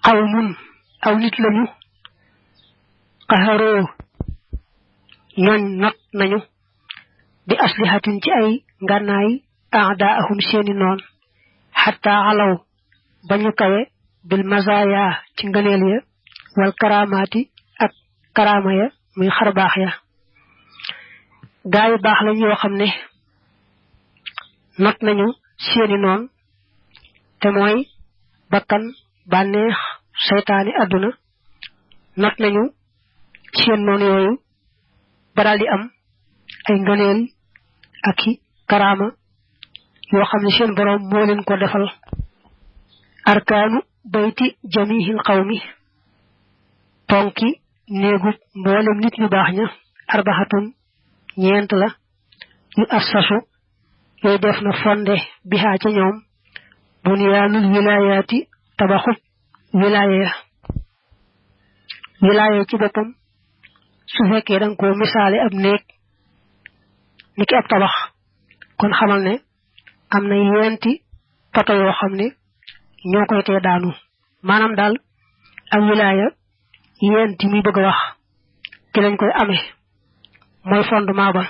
qawmun aw nit lañu qaharoo ñooñ not nañu bi aslihatin ci ay ngànnaay a'daahum seeni noon hatta alaw bañu kawe bil mazaya ci ngëneel ya wal karamati ak karama ya muy xarbaax ya gaay baax lañ yoo xam ne not nañu seeni noon te mooy bakkan bànneex seytaani àdduna not nañu seen noon yooyu ba daal di am ay ngëneel ak i karaama yoo xam ne seen boroom moo leen ko defal arkaanu bayti jamihil qawmi ponki néegu mboolem nit ñu baax ña arbaxatun ñeent la yu assasu yooyu def na fonde bihaa ca ñoom bunyaanul wilaayaati tabaxub wilaaya wilaaya ci boppam su fekkee danga ko misaale ab néeg niki ab tabax kon xamal ne am na yenti poto yoo xam ne ñoo koy tee daanu maanaam daal ak wilaaya yenti muy bëgg a wax ci lañ koy amee mooy fondement ba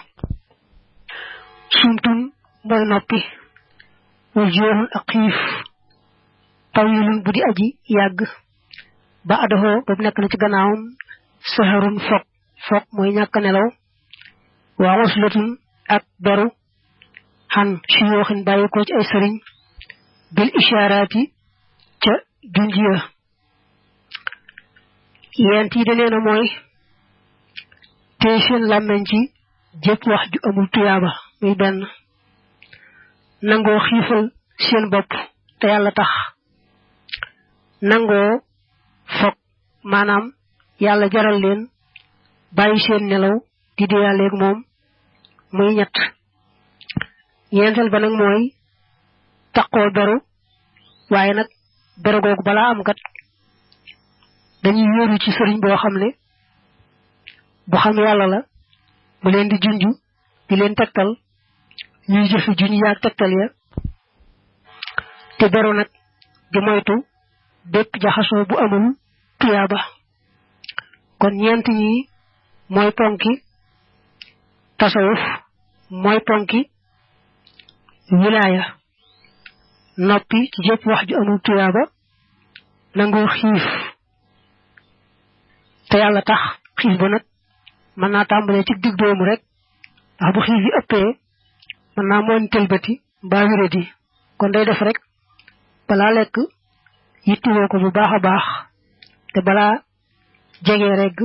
sumtun mooy noppi wa joorun ak xiif tawilun bu di aji yàgg ba adahoo ba nekk na ci gannaawam saharun fok mooy ñàkk nelaw waa waslatun ak beru xan siyooxin bàyyi ko ci ay sëriñ bil ishaaraati ca junjiya yent yi danee na mooy tey seen làmmeñ ci jëpp wax ju amul tuyaaba muy benn nangoo xiifal seen bopp te yàlla tax nangoo fokk maanaam yàlla jaral leen bàyyi seen nelaw di deyaaleeg moom muy ñett ñeenteel ba nag mooy taqoo beru waaye nag beru googu balaa am kat dañuy wéeru ci sëriñ boo xam ne bu xam yàlla la bu leen di junju di leen tegtal ñuy jëfi juñ yaag tegtal ya te beru nag di moytu bépp jaxasoo bu amul tuyaaba kon ñeent ñi mooy ponki tasawuf mooy ponki wilaaya noppi ci jëpp wax ju amul tuyaaba nangoo xiif te yàlla tax xiif ba nag mën naa tàmbalee ci dig doomu rek ndax bu xiif yi ëppee mën naa moon tëlbati mbaa wéradi kon day def rek balaa lekk yittiwoo ko bu baax a baax te balaa jege rek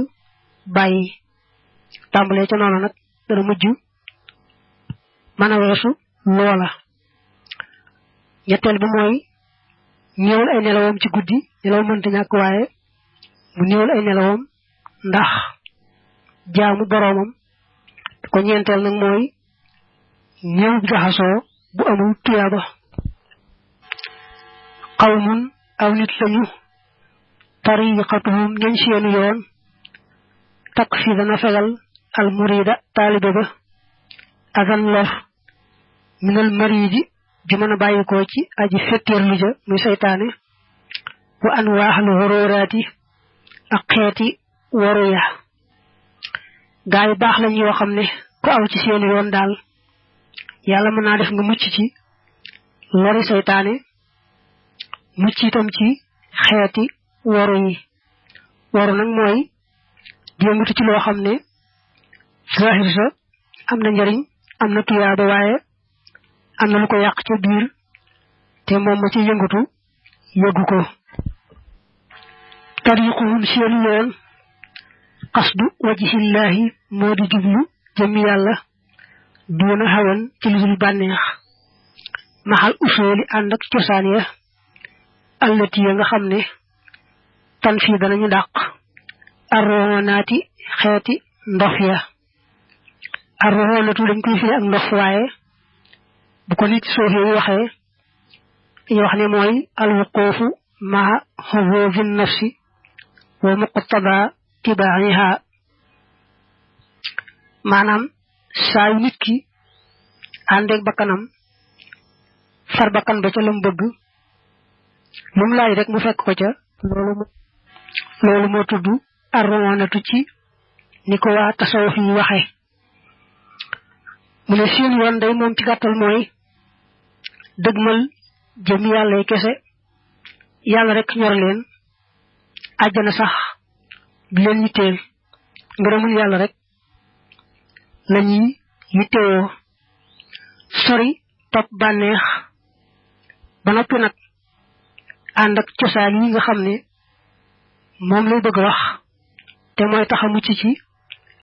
bàyyi tàmbalee ca noonu nag dana mujj mën a weesu loola ñetteel bi mooy néewul ay nelawam ci guddi nelaw mënta ñàkk waaye mu néewul ay nelawam ndax jaamu boroomam ko ñeenteel nag mooy néew jaxasoo bu amul tuyaaba qawmun aw nit lañu tariqatuhum ñañ seenu yoon takk fi dana fegal al murida taalibe ba agan lor minal maridi ju mën a bàyyikoo ci aji fetteerlu ja muy seytaane wa anwaaxal wororaati ak xeeti waru ya gaa yi baax lañ yoo xam ne ku aw ci seeni yoon daal yàlla mën naa def nga mucc ci lori seytaane mucc itam ci xeeti waru yi waru nag mooy yëngatu ci loo xam ne zahir sa am na njariñ am na tuyaaba waaye am na lu ko yàq ca biir te moom ma ci yëngatu yëggu ko tariquhum seeni yoon qasdu wajhillahi moo di jublu jëmmi yàlla duuna hawan ci lu dul bànneex maxal usooli ànd ak cosaan ya allati ya nga xam ne tan fii danañu dàq arronaati xeeti ndof ya arronatu dañ koy firi ak ndof waaye bu ko nit soofee waxee dañuy wax ne mooy alwuquufu maa xubuubi nafsi wa muqtada tibaaxiha maanaam saa yu nit ki àndeeg bakkanam far bakkan ba ca lam bëgg lu mu laaj rek mu fekk ko ca loolu moo tudd arroonatu ci ni ko waa tasawuf yi waxe mu ne seen yoon day moom ci gàttal mooy dëgmal jëm yàlla kese yàlla rek ñor leen àjjana sax du leen yitteel ngërëmul yàlla rek lañuy yittewoo sori topp bànneex ba noppi nag ànd ak cosaan yi nga xam ne moom lay bëgg wax te mooy tax a mucc ci